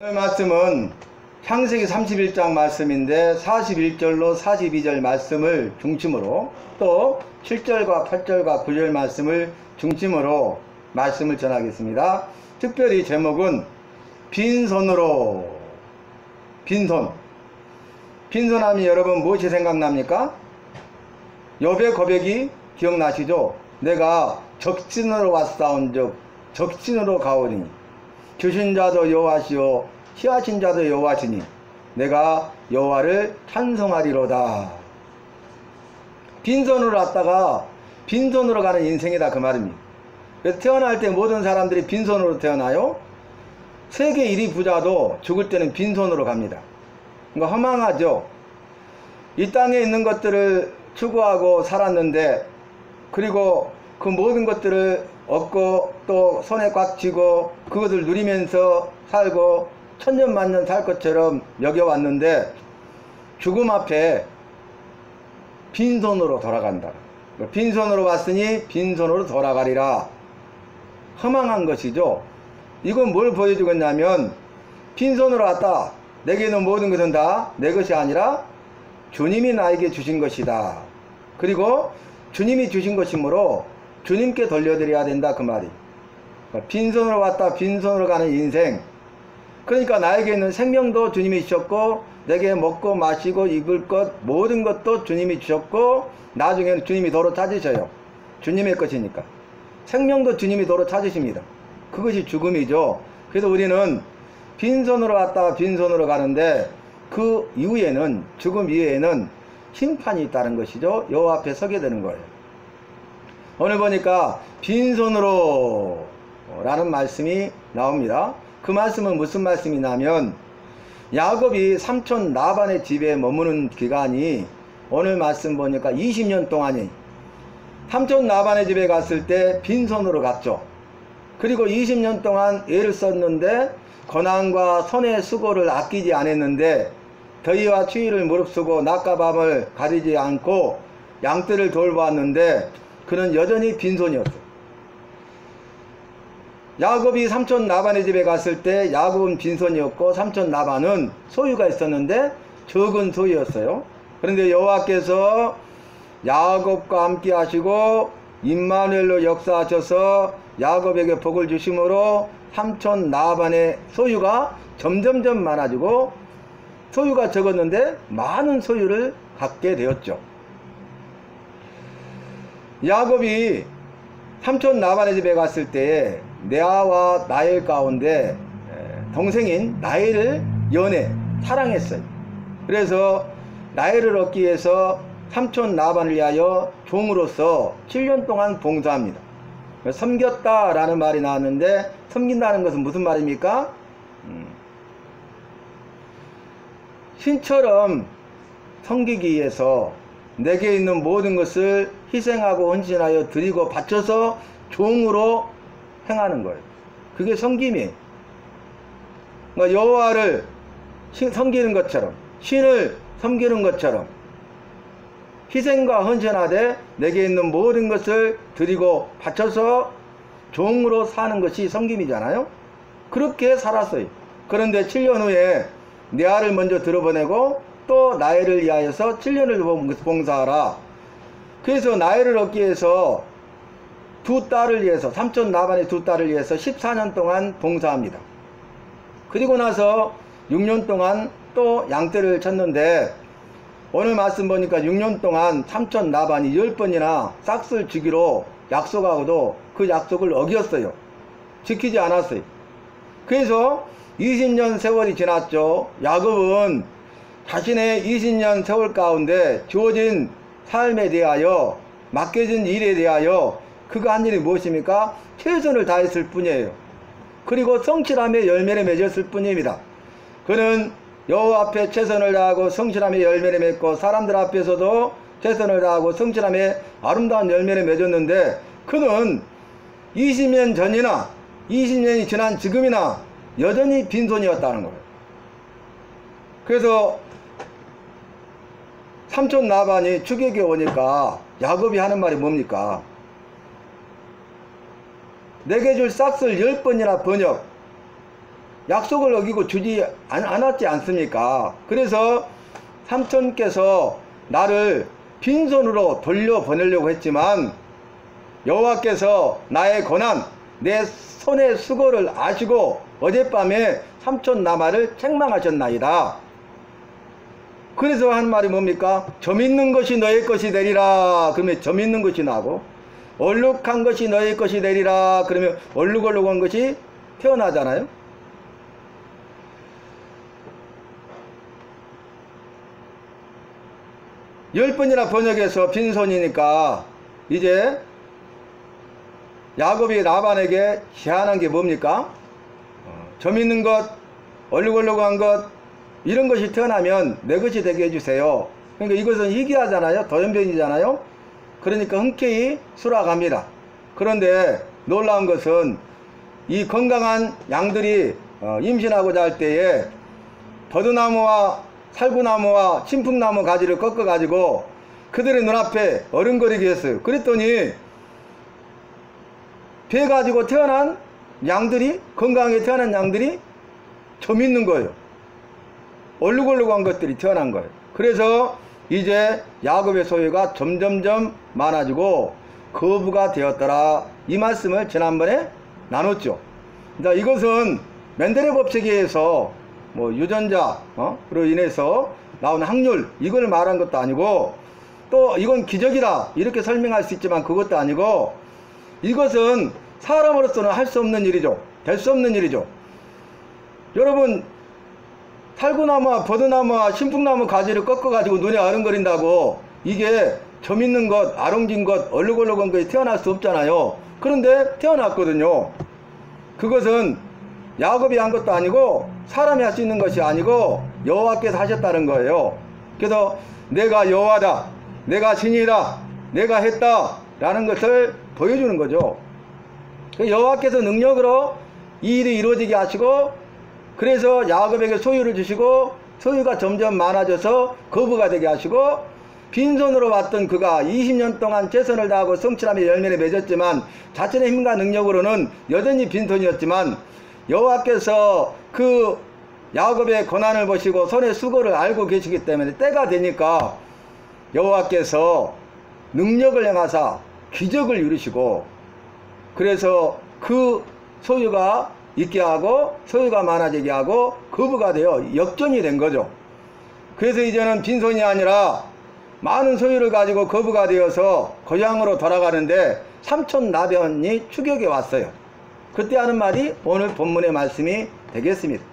오늘 말씀은 창세기 31장 말씀인데 41절로 42절 말씀을 중심으로 또 7절과 8절과 9절 말씀을 중심으로 말씀을 전하겠습니다. 특별히 제목은 빈손으로. 빈손하면 여러분 무엇이 생각납니까? 욥의 고백이 기억나시죠? 내가 적신으로 왔사온즉 적신으로 가오리니 주신 자도 여호와시요 피하신 자도 여호와시니 내가 여호와를 찬송하리로다. 빈손으로 왔다가 빈손으로 가는 인생이다 그 말입니다. 그래서 태어날 때 모든 사람들이 빈손으로 태어나요. 세계 1위 부자도 죽을 때는 빈손으로 갑니다. 그러니까 허망하죠. 이 땅에 있는 것들을 추구하고 살았는데, 그리고 그 모든 것들을 얻고 또 손에 꽉 쥐고 그것을 누리면서 살고 천년만년 살 것처럼 여겨왔는데 죽음 앞에 빈손으로 돌아간다. 빈손으로 왔으니 빈손으로 돌아가리라. 허망한 것이죠. 이건 뭘 보여주겠냐면, 빈손으로 왔다. 내게 있는 모든 것은 다 내 것이 아니라 주님이 나에게 주신 것이다. 그리고 주님이 주신 것이므로 주님께 돌려드려야 된다 그 말이. 빈손으로 왔다 빈손으로 가는 인생. 그러니까 나에게 있는 생명도 주님이 주셨고, 내게 먹고 마시고 입을 것 모든 것도 주님이 주셨고, 나중에는 주님이 도로 찾으셔요. 주님의 것이니까. 생명도 주님이 도로 찾으십니다. 그것이 죽음이죠. 그래서 우리는 빈손으로 왔다가 빈손으로 가는데, 그 이후에는, 죽음 이후에는 심판이 있다는 것이죠. 여호와 앞에 서게 되는 거예요. 오늘 보니까 빈손으로 라는 말씀이 나옵니다. 그 말씀은 무슨 말씀이냐면, 야곱이 삼촌 라반의 집에 머무는 기간이 오늘 말씀 보니까 20년 동안이, 삼촌 라반의 집에 갔을 때 빈손으로 갔죠. 그리고 20년 동안 애를 썼는데 고난과 손의 수고를 아끼지 않았는데, 더위와 추위를 무릅쓰고 낮과 밤을 가리지 않고 양떼를 돌보았는데 그는 여전히 빈손이었어요. 야곱이 삼촌 라반의 집에 갔을 때 야곱은 빈손이었고, 삼촌 라반은 소유가 있었는데 적은 소유였어요. 그런데 여호와께서 야곱과 함께 하시고 임마누엘로 역사하셔서 야곱에게 복을 주심으로 삼촌 라반의 소유가 점점점 많아지고, 소유가 적었는데 많은 소유를 갖게 되었죠. 야곱이 삼촌 라반의 집에 갔을 때 레아와 라헬 가운데 동생인 라헬을 연애, 사랑했어요. 그래서 라헬을 얻기 위해서 삼촌 라반을 위하여 종으로서 7년 동안 봉사합니다. 섬겼다 라는 말이 나왔는데, 섬긴다는 것은 무슨 말입니까? 신처럼 섬기기 위해서 내게 있는 모든 것을 희생하고 헌신하여 드리고 바쳐서 종으로 행하는 거예요. 그게 섬김이에요. 그러니까 여호와를 섬기는 것처럼, 신을 섬기는 것처럼 희생과 헌신하되 내게 있는 모든 것을 드리고 바쳐서 종으로 사는 것이 섬김이잖아요. 그렇게 살았어요. 그런데 7년 후에 레아를 먼저 들어보내고 또 라헬을 위하여서 7년을 봉사하라. 그래서 라헬을 얻기 위해서 두 딸을 위해서, 삼촌 라반의 두 딸을 위해서 14년 동안 봉사합니다. 그리고 나서 6년 동안 또 양떼를 쳤는데, 오늘 말씀 보니까 6년 동안 삼촌 라반이 10번이나 싹쓸 주기로 약속하고도 그 약속을 어겼어요. 지키지 않았어요. 그래서 20년 세월이 지났죠. 야곱은 자신의 20년 세월 가운데 주어진 삶에 대하여, 맡겨진 일에 대하여 그가 한 일이 무엇입니까? 최선을 다했을 뿐이에요. 그리고 성실함의 열매를 맺었을 뿐입니다. 그는 여호와 앞에 최선을 다하고 성실함의 열매를 맺고, 사람들 앞에서도 최선을 다하고 성실함의 아름다운 열매를 맺었는데, 그는 20년 전이나 20년이 지난 지금이나 여전히 빈손이었다는 거예요. 그래서 삼촌 라반이 추격에 오니까 야곱이 하는 말이 뭡니까? 내게 줄 싹쓸 10번이나 번역, 약속을 어기고 주지 않았지 않습니까? 그래서 삼촌께서 나를 빈손으로 돌려보내려고 했지만 여호와께서 나의 고난, 내 손의 수고를 아시고 어젯밤에 삼촌 나발을 책망하셨나이다. 그래서 하는 말이 뭡니까? 점 있는 것이 너의 것이 되리라. 그러면 점 있는 것이 나고, 얼룩한 것이 너의 것이 되리라. 그러면 얼룩얼룩한 것이 태어나잖아요. 열 번이나 번역해서 빈손이니까 이제 야곱이 라반에게 제안한 게 뭡니까? 점 있는 것, 얼룩얼룩한 것, 이런 것이 태어나면 내 것이 되게 해주세요. 그러니까 이것은 희귀하잖아요. 도연변이잖아요. 그러니까 흔쾌히 수락합니다. 그런데 놀라운 것은 이 건강한 양들이 임신하고자 할 때에 버드나무와 살구나무와 신풍나무 가지를 꺾어 가지고 그들의 눈앞에 어른거리게 했어요. 그랬더니 배 가지고 태어난 양들이, 건강하게 태어난 양들이 점 있는 거예요. 얼룩얼룩한 것들이 태어난 거예요. 그래서 이제 야곱의 소유가 점점점 많아지고 거부가 되었더라. 이 말씀을 지난번에 나눴죠. 자, 이것은 멘델의 법칙에 의해서 뭐 유전자로 인해서 나온 확률, 이걸 말한 것도 아니고, 또 이건 기적이다 이렇게 설명할 수 있지만 그것도 아니고, 이것은 사람으로서는 할 수 없는 일이죠. 될 수 없는 일이죠. 여러분, 살구나무와 버드나무와 신풍나무 가지를 꺾어 가지고 눈에 아른거린다고 이게 점 있는 것, 아롱진 것, 얼룩얼룩한 것이 태어날 수 없잖아요. 그런데 태어났거든요. 그것은 야곱이 한 것도 아니고 사람이 할 수 있는 것이 아니고 여호와께서 하셨다는 거예요. 그래서 내가 여호와다, 내가 신이다, 내가 했다 라는 것을 보여주는 거죠. 여호와께서 능력으로 이 일이 이루어지게 하시고, 그래서 야곱에게 소유를 주시고 소유가 점점 많아져서 거부가 되게 하시고, 빈손으로 왔던 그가 20년 동안 최선을 다하고 성취함의 열매를 맺었지만 자신의 힘과 능력으로는 여전히 빈손이었지만 여호와께서 그 야곱의 고난을 보시고 손의 수고를 알고 계시기 때문에 때가 되니까 여호와께서 능력을 행하사 기적을 이루시고, 그래서 그 소유가 있게 하고 소유가 많아지게 하고 거부가 되어 역전이 된 거죠. 그래서 이제는 빈손이 아니라 많은 소유를 가지고 거부가 되어서 고향으로 돌아가는데 삼촌 나변이 추격해 왔어요. 그때 하는 말이 오늘 본문의 말씀이 되겠습니다.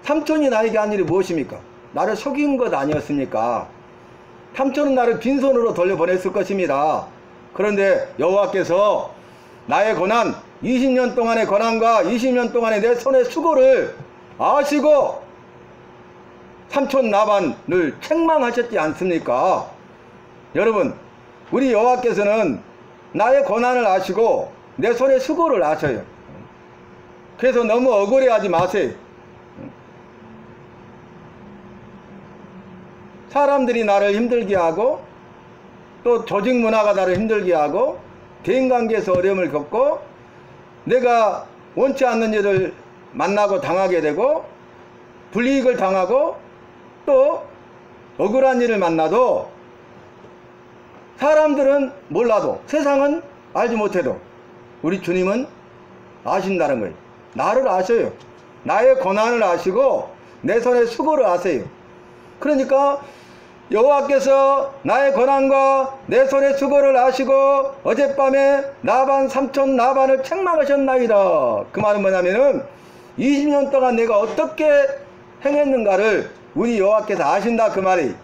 삼촌이 나에게 한 일이 무엇입니까? 나를 속인 것 아니었습니까? 삼촌은 나를 빈손으로 돌려보냈을 것입니다. 그런데 여호와께서 나의 고난, 20년 동안의 고난과 20년 동안의 내 손의 수고를 아시고 삼촌 나반을 책망하셨지 않습니까? 여러분, 우리 여호와께서는 나의 고난을 아시고 내 손의 수고를 아셔요. 그래서 너무 억울해하지 마세요. 사람들이 나를 힘들게 하고 또 조직 문화가 나를 힘들게 하고 대인관계에서 어려움을 겪고 내가 원치 않는 일을 만나고 당하게 되고 불이익을 당하고 또 억울한 일을 만나도 사람들은 몰라도, 세상은 알지 못해도 우리 주님은 아신다는 거예요. 나를 아셔요. 나의 고난을 아시고 내 손의 수고를 아세요. 그러니까 여호와께서 나의 고난과 내 손의 수고를 아시고 어젯밤에 나반 삼촌 나반을 책망하셨나이다. 그 말은 뭐냐면은 20년 동안 내가 어떻게 행했는가를 우리 여호와께서 아신다 그 말이.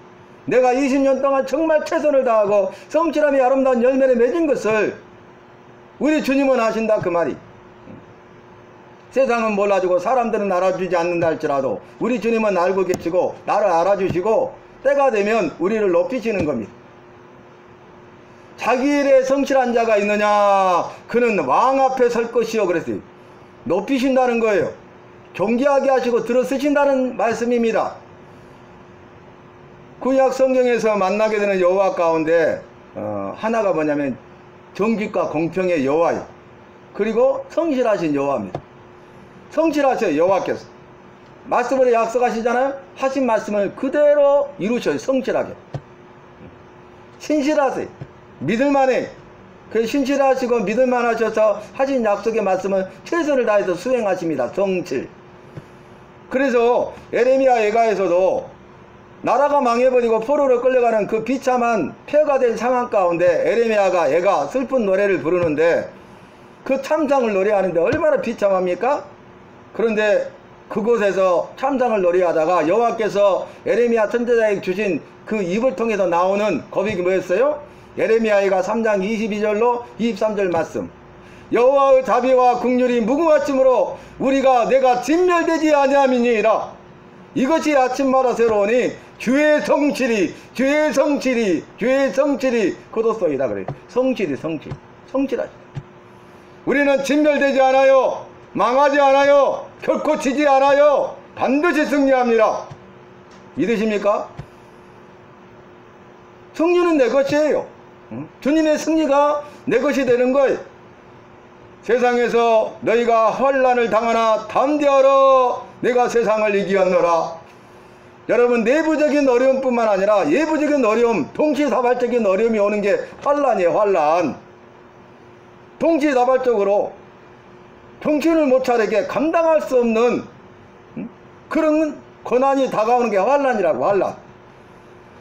내가 20년 동안 정말 최선을 다하고 성실함이 아름다운 열매를 맺은 것을 우리 주님은 아신다 그 말이. 세상은 몰라주고 사람들은 알아주지 않는다 할지라도 우리 주님은 알고 계시고 나를 알아주시고 때가 되면 우리를 높이시는 겁니다. 자기 일에 성실한 자가 있느냐? 그는 왕 앞에 설 것이요. 그랬어요. 높이신다는 거예요. 존귀하게 하시고 들어쓰신다는 말씀입니다. 구약 성경에서 만나게 되는 여호와 가운데 하나가 뭐냐면 정직과 공평의 여호와요. 그리고 성실하신 여호와입니다. 성실하셔요. 여호와께서 말씀으로 약속하시잖아요. 하신 말씀을 그대로 이루셔요. 성실하게. 신실하세요. 믿을만해. 그 신실하시고 믿을만하셔서 하신 약속의 말씀을 최선을 다해서 수행하십니다. 성실. 그래서 에레미야 예가에서도 나라가 망해버리고 포로로 끌려가는 그 비참한 폐허가 된 상황 가운데 에레미야가 얘가 슬픈 노래를 부르는데 그 참상을 노래하는데 얼마나 비참합니까? 그런데 그곳에서 참상을 노래하다가 여호와께서 에레미야 선지자에게 주신 그 입을 통해서 나오는 고백이 뭐였어요? 에레미야가 3장 22절로 23절 말씀. 여호와의 자비와 긍휼이 무궁하심으로 우리가 내가 진멸되지 아니함이니라. 이것이 아침마다 새로우니 주의 성실이 거뒀소이다 그래요. 성실이 성실하시다. 우리는 진멸되지 않아요. 망하지 않아요. 결코 지지 않아요. 반드시 승리합니다. 믿으십니까? 승리는 내 것이에요. 주님의 승리가 내 것이 되는 거예요. 세상에서 너희가 환난을 당하나 담대하라. 내가 세상을 이기었노라. 여러분, 내부적인 어려움뿐만 아니라 예부적인 어려움, 동시다발적인 어려움이 오는 게 환난이에요. 환난. 동시다발적으로 정신을 못 차리게 감당할 수 없는 그런 고난이 다가오는 게 환난이라고. 환난.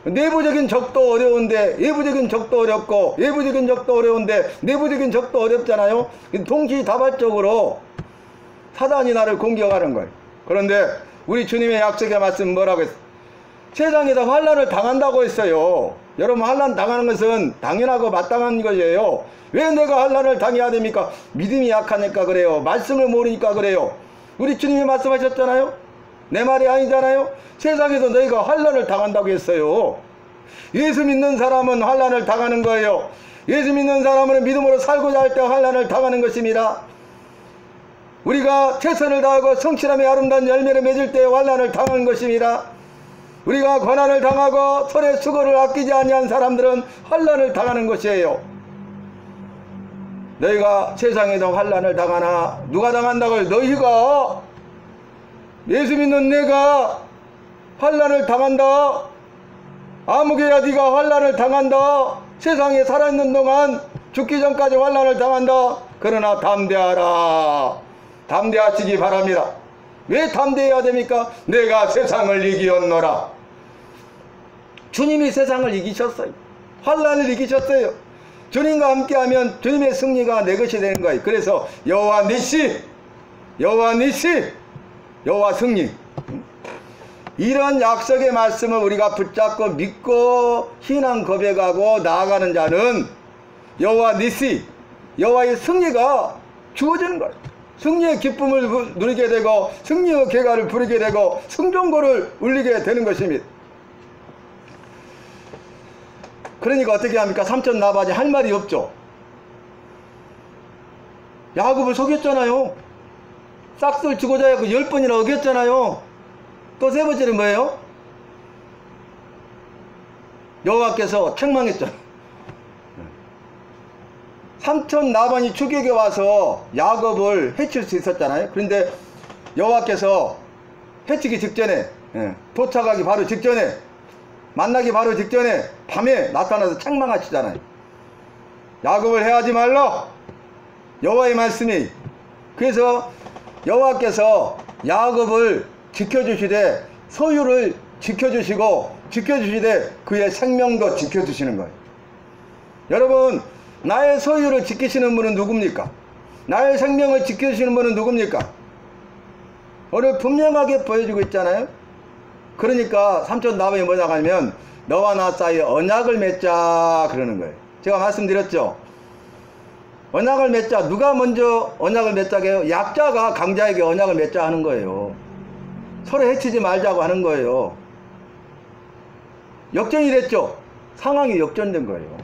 내부적인 적도 어려운데 외부적인 적도 어렵고, 외부적인 적도 어려운데 내부적인 적도 어렵잖아요. 동시다발적으로 사단이 나를 공격하는 거예요. 그런데 우리 주님의 약속의 말씀 뭐라고 했어요? 세상에서 환난을 당한다고 했어요. 여러분, 환난 당하는 것은 당연하고 마땅한 것이에요. 왜 내가 환난을 당해야 됩니까? 믿음이 약하니까 그래요. 말씀을 모르니까 그래요. 우리 주님이 말씀하셨잖아요. 내 말이 아니잖아요. 세상에서 너희가 환난을 당한다고 했어요. 예수 믿는 사람은 환난을 당하는 거예요. 예수 믿는 사람은 믿음으로 살고자 할 때 환난을 당하는 것입니다. 우리가 최선을 다하고 성실함의 아름다운 열매를 맺을 때 환난을 당하는 것입니다. 우리가 고난을 당하고 손의 수고를 아끼지 아니한 사람들은 환난을 당하는 것이에요. 너희가 세상에서 환난을 당하나 누가 당한다고요? 너희가. 예수 믿는 내가 환난을 당한다. 아무개야 네가 환난을 당한다. 세상에 살아있는 동안 죽기 전까지 환난을 당한다. 그러나 담대하라. 담대하시기 바랍니다. 왜 담대해야 됩니까? 내가 세상을 이기었노라. 주님이 세상을 이기셨어요. 환난을 이기셨어요. 주님과 함께하면 주님의 승리가 내 것이 되는 거예요. 그래서 여호와 니시, 여호와 니시, 여호와 승리. 이런 약속의 말씀을 우리가 붙잡고 믿고 신앙 고백하고 나아가는 자는 여호와 니시, 여호와의 승리가 주어지는 거예요. 승리의 기쁨을 누리게 되고 승리의 계가를 부르게 되고 승종고를 울리게 되는 것입니다. 그러니까 어떻게 합니까? 삼천 나바지 할 말이 없죠. 야곱을 속였잖아요. 싹쓸 주고자 하고 10번이나 어겼잖아요. 또 세 번째는 뭐예요? 여호와께서 책망했죠. 삼천 나반이 추격에 와서 야곱을 해칠 수 있었잖아요. 그런데 여호와께서 해치기 직전에, 도착하기 바로 직전에, 만나기 바로 직전에 밤에 나타나서 책망하시잖아요. 야곱을 해하지 말라. 여호와의 말씀이. 그래서 여호와께서 야곱을 지켜주시되 소유를 지켜주시고 지켜주시되 그의 생명도 지켜주시는 거예요. 여러분, 나의 소유를 지키시는 분은 누굽니까? 나의 생명을 지켜주시는 분은 누굽니까? 오늘 분명하게 보여주고 있잖아요. 그러니까 삼천 나무에 뭐냐 하면 너와 나 사이에 언약을 맺자 그러는 거예요. 제가 말씀드렸죠. 언약을 맺자. 누가 먼저 언약을 맺자고 해요? 약자가 강자에게 언약을 맺자 하는 거예요. 서로 해치지 말자고 하는 거예요. 역전이 됐죠. 상황이 역전된 거예요.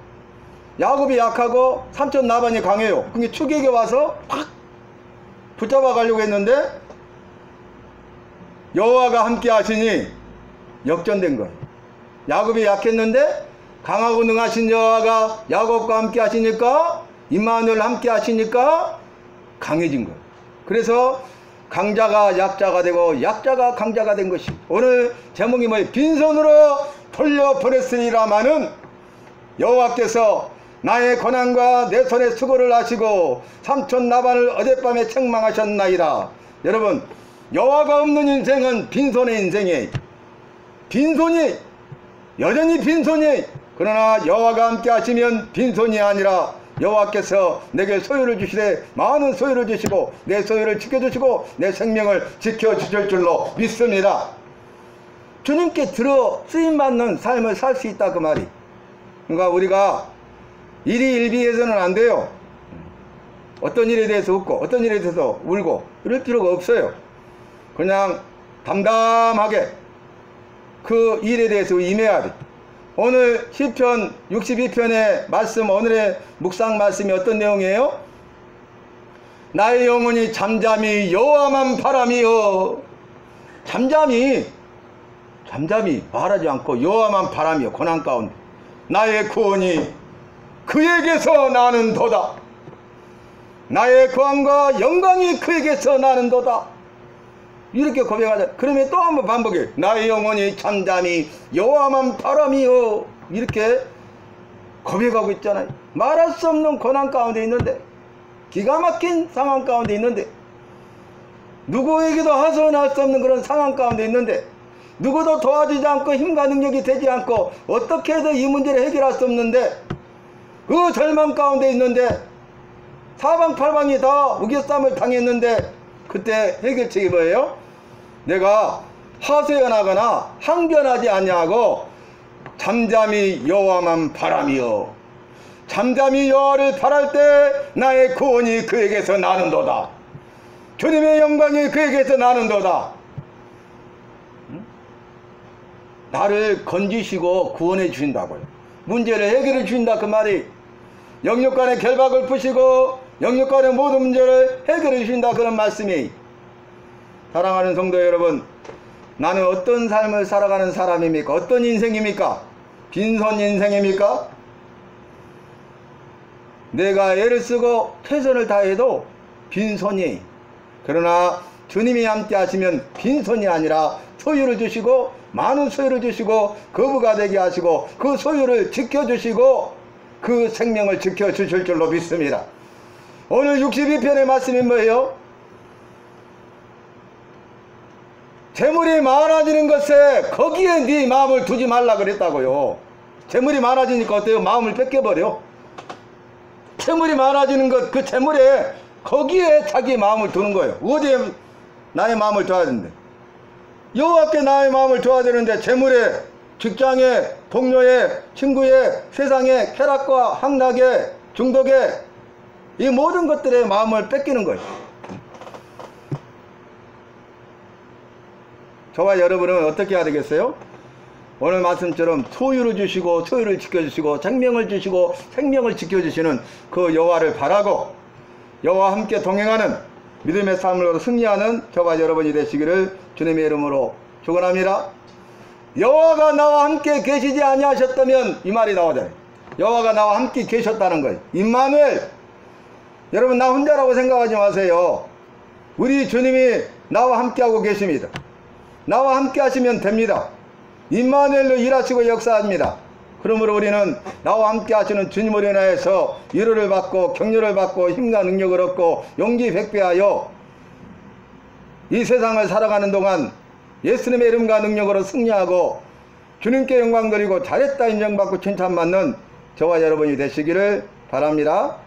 야곱이 약하고 삼천 나반이 강해요. 그게 추격에 와서 팍 붙잡아 가려고 했는데 여호와가 함께 하시니 역전된 거예요. 야곱이 약했는데 강하고 능하신 여호와가 야곱과 함께 하시니까 임마누엘 함께 하시니까 강해진 거예요. 그래서 강자가 약자가 되고 약자가 강자가 된 것이. 오늘 제목이 뭐예요? 빈손으로 돌려보냈으리라마는 여호와께서 나의 고난과 내 손의 수고를 아시고 삼촌 나반을 어젯밤에 책망하셨나이다. 여러분, 여호와가 없는 인생은 빈손의 인생이에요. 빈손이, 여전히 빈손이. 그러나 여호와가 함께 하시면 빈손이 아니라 여호와께서 내게 소유를 주시되 많은 소유를 주시고 내 소유를 지켜주시고 내 생명을 지켜주실 줄로 믿습니다. 주님께 들어 쓰임받는 삶을 살 수 있다 그 말이. 그러니까 우리가 일희일비해서는 안 돼요. 어떤 일에 대해서 웃고 어떤 일에 대해서 울고 이럴 필요가 없어요. 그냥 담담하게 그 일에 대해서 임해야 돼. 오늘 시편 62편의 말씀, 오늘의 묵상 말씀이 어떤 내용이에요? 나의 영혼이 잠잠히 여호와만 바라미요. 잠잠히 말하지 않고 여호와만 바라미요. 고난 가운데 나의 구원이 그에게서 나는도다. 나의 구원과 영광이 그에게서 나는도다. 이렇게 고백하자. 그러면 또 한번 반복해. 나의 영혼이 잠잠히 여호와만 바라미요. 이렇게 고백하고 있잖아요. 말할 수 없는 고난 가운데 있는데, 기가 막힌 상황 가운데 있는데, 누구에게도 하소연할 수 없는 그런 상황 가운데 있는데, 누구도 도와주지 않고 힘과 능력이 되지 않고 어떻게 해도 이 문제를 해결할 수 없는데, 그 절망 가운데 있는데 사방팔방이 다 우겨쌈을 당했는데, 그때 해결책이 뭐예요? 내가 하소연하거나 항변하지 아니하고 잠잠히 여호와만 바라미요. 잠잠히 여호와를 바랄 때 나의 구원이 그에게서 나는도다. 주님의 영광이 그에게서 나는도다. 나를 건지시고 구원해 주신다고요. 문제를 해결해 주신다 그 말이. 영육간의 결박을 푸시고 영육간의 모든 문제를 해결해 주신다 그런 말씀이. 사랑하는 성도 여러분, 나는 어떤 삶을 살아가는 사람입니까? 어떤 인생입니까? 빈손 인생입니까? 내가 애를 쓰고 최선을 다해도 빈손이. 그러나 주님이 함께 하시면 빈손이 아니라 소유를 주시고 많은 소유를 주시고 거부가 되게 하시고 그 소유를 지켜주시고 그 생명을 지켜주실 줄로 믿습니다. 오늘 62편의 말씀이 뭐예요? 재물이 많아지는 것에 거기에 네 마음을 두지 말라 그랬다고요. 재물이 많아지니까 어때요? 마음을 뺏겨버려. 재물이 많아지는 것, 그 재물에 거기에 자기 마음을 두는 거예요. 어디에 나의 마음을 둬야 되는데? 여호와께 나의 마음을 둬야 되는데 재물에, 직장에, 동료에, 친구에, 세상에, 쾌락과 향락에, 중독에 이 모든 것들에 마음을 뺏기는 거예요. 저와 여러분은 어떻게 해야 되겠어요? 오늘 말씀처럼 소유를 주시고 소유를 지켜주시고 생명을 주시고 생명을 지켜주시는 그 여호와를 바라고 여호와와 함께 동행하는 믿음의 삶으로 승리하는 저와 여러분이 되시기를 주님의 이름으로 축원합니다. 여호와가 나와 함께 계시지 아니하셨다면 이 말이 나오잖아요. 여호와가 나와 함께 계셨다는 거예요. 임마누엘. 여러분, 나 혼자라고 생각하지 마세요. 우리 주님이 나와 함께하고 계십니다. 나와 함께 하시면 됩니다. 임마누엘로 일하시고 역사합니다. 그러므로 우리는 나와 함께 하시는 주님으로 인하여서 위로를 받고 격려를 받고 힘과 능력을 얻고 용기 백배하여 이 세상을 살아가는 동안 예수님의 이름과 능력으로 승리하고 주님께 영광 드리고 잘했다 인정받고 칭찬받는 저와 여러분이 되시기를 바랍니다.